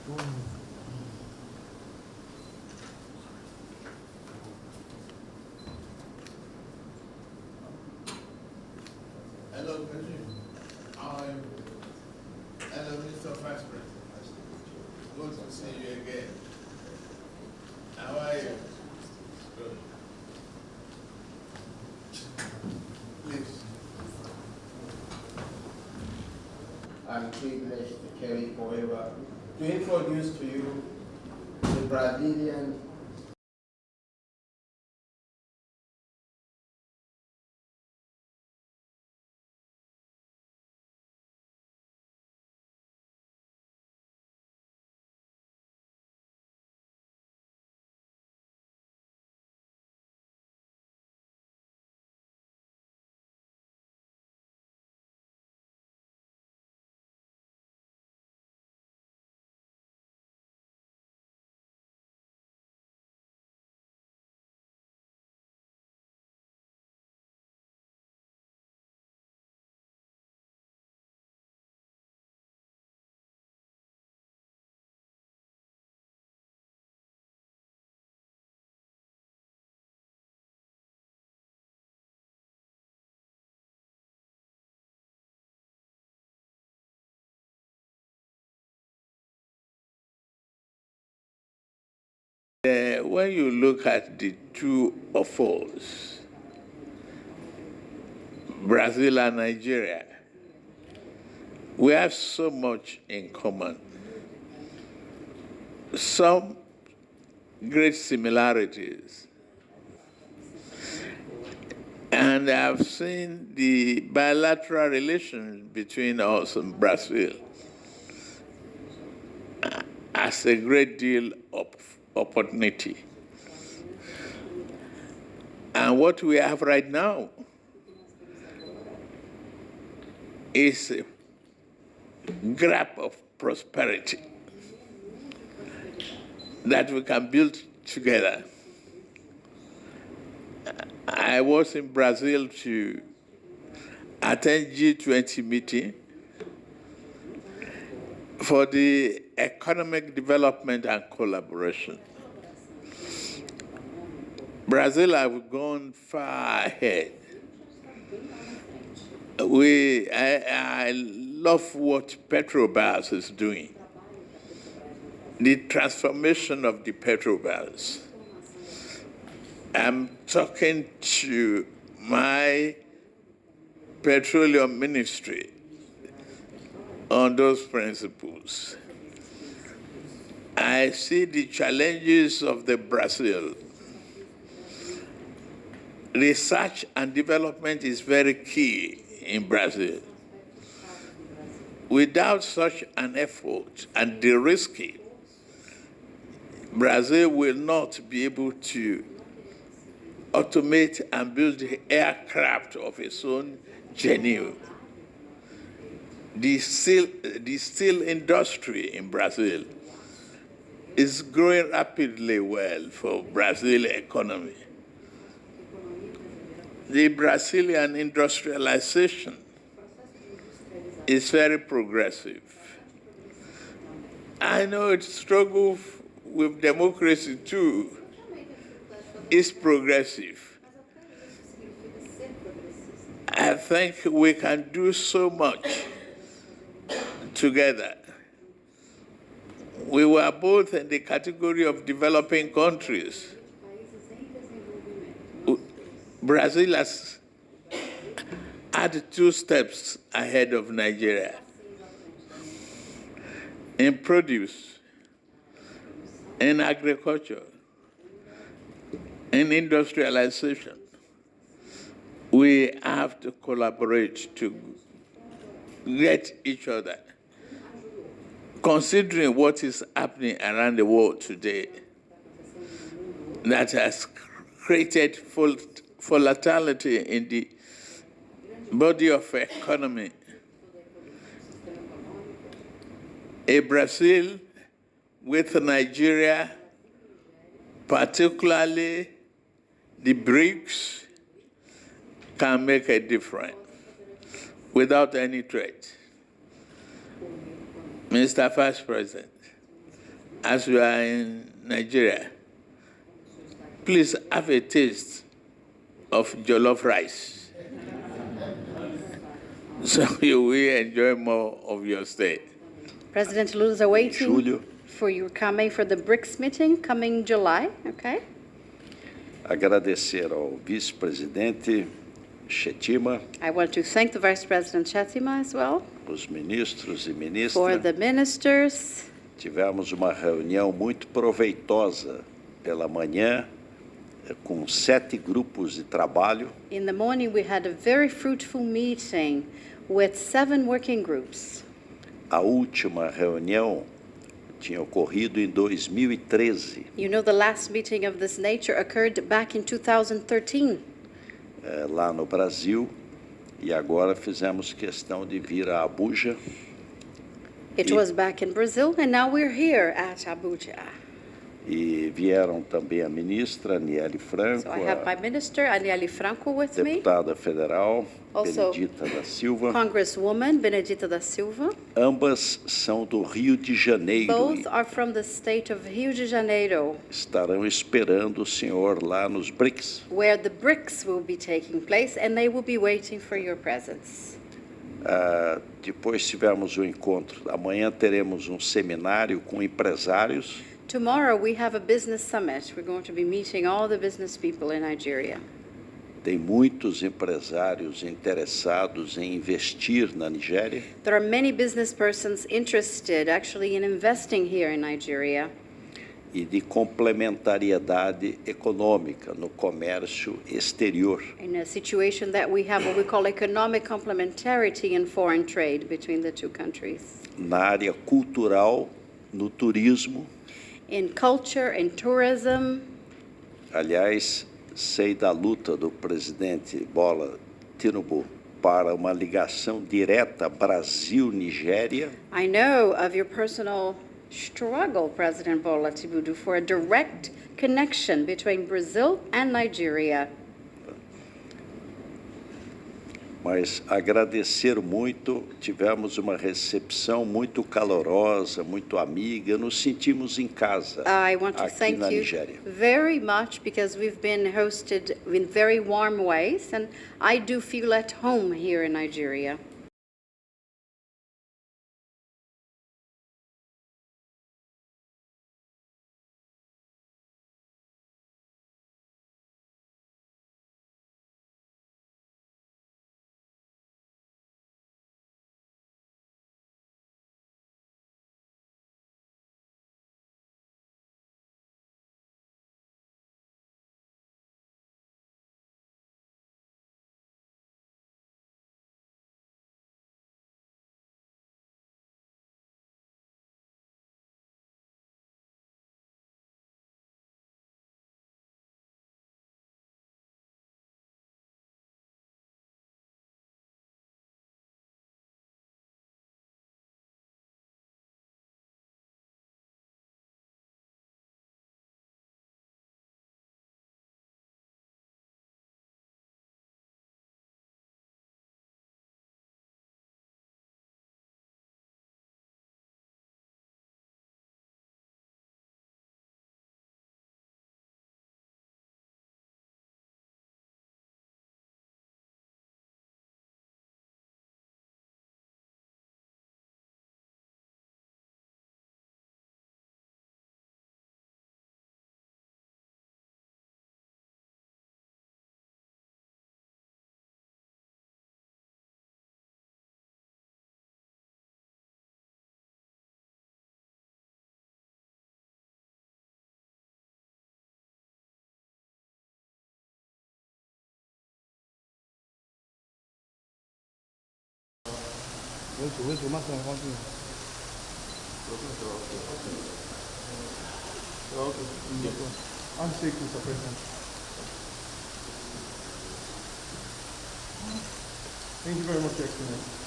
Hello, President. How are you? Hello, Mr. Vice President. Good to see you again. How are you? Good. Please. I'm privileged to carry forever to introduce to you the Brazilian when you look at the two of us, Brazil and Nigeria, we have so much in common. Some great similarities. And I've seen the bilateral relations between us and Brazil as a great deal of opportunity. And what we have right now is a grab of prosperity that we can build together. I was in Brazil to attend G20 meeting for the economic development and collaboration. Brazil have gone far ahead. I love what Petrobras is doing. The transformation of the Petrobras. I'm talking to my petroleum ministry on those principles. I see the challenges of the Brazil. Research and development is very key in Brazil. Without such an effort and de-risking, Brazil will not be able to automate and build aircraft of its own genuine. The steel industry in Brazil is growing rapidly well for Brazil economy. The Brazilian industrialization is very progressive. I know it struggles with democracy too. It's progressive. I think we can do so much together. We were both in the category of developing countries. Brazil has had 2 steps ahead of Nigeria in produce, in agriculture, in industrialization. We have to collaborate to get each other. Considering what is happening around the world today, that has created volatility in the body of economy. A Brazil with Nigeria, particularly the BRICS, can make a difference without any threat. Mr. Vice President, as you are in Nigeria, please have a taste of jollof rice. So you will enjoy more of your stay. President Lula is awaiting Julho, for you coming for the BRICS meeting coming July, okay? agradecer ao vice-presidente Chetima, I want to thank the Vice President Chetima as well, os ministros e for ministras. the ministers. Tivemos uma reunião muito proveitosa pela manhã, com 7 grupos de trabalho. In the morning, we had a very fruitful meeting with 7 working groups. A última reunião tinha ocorrido em 2013, You know, the last meeting of this nature occurred back in 2013 lá no Brasil, e agora fizemos questão de vir a Abuja. It was back in Brazil, and now we're here at Abuja. E vieram também a ministra Aniele Franco, So I have my a minister, Aniele Franco, with me, deputada federal Also, Benedita da Silva. Congresswoman Benedita da Silva. Ambas são do Rio de Janeiro Both e are from the state of Rio de Janeiro, estarão esperando o senhor lá nos BRICS. where the BRICS will be taking place, and they will be waiting for your presence. Depois tivemos um encontro. Amanhã teremos um seminário com empresários. Tomorrow we have a business summit. We're going to be meeting all the business people in Nigeria. Tem muitos empresários interessados em investir na Nigéria. There are many business persons interested actually in investing here in Nigeria, E de complementariedade econômica no comércio exterior. in a situation that we have what we call economic complementarity in foreign trade between the two countries. Na área cultural, no turismo. In culture and tourism, Aliás, sei da luta do presidente Bola Tinubu para uma ligação direta Brasil-Nigéria. I know of your personal struggle, President Bola Tinubu, for a direct connection between Brazil and Nigeria. Mas agradecer muito, tivemos uma recepção muito calorosa, muito amiga, nos sentimos em casa I want to aqui thank na you Nigéria. very much because we've been hosted in very warm ways, and I do feel at home here in Nigeria. Handshake, Mr. President. Thank you very much, Your Excellency.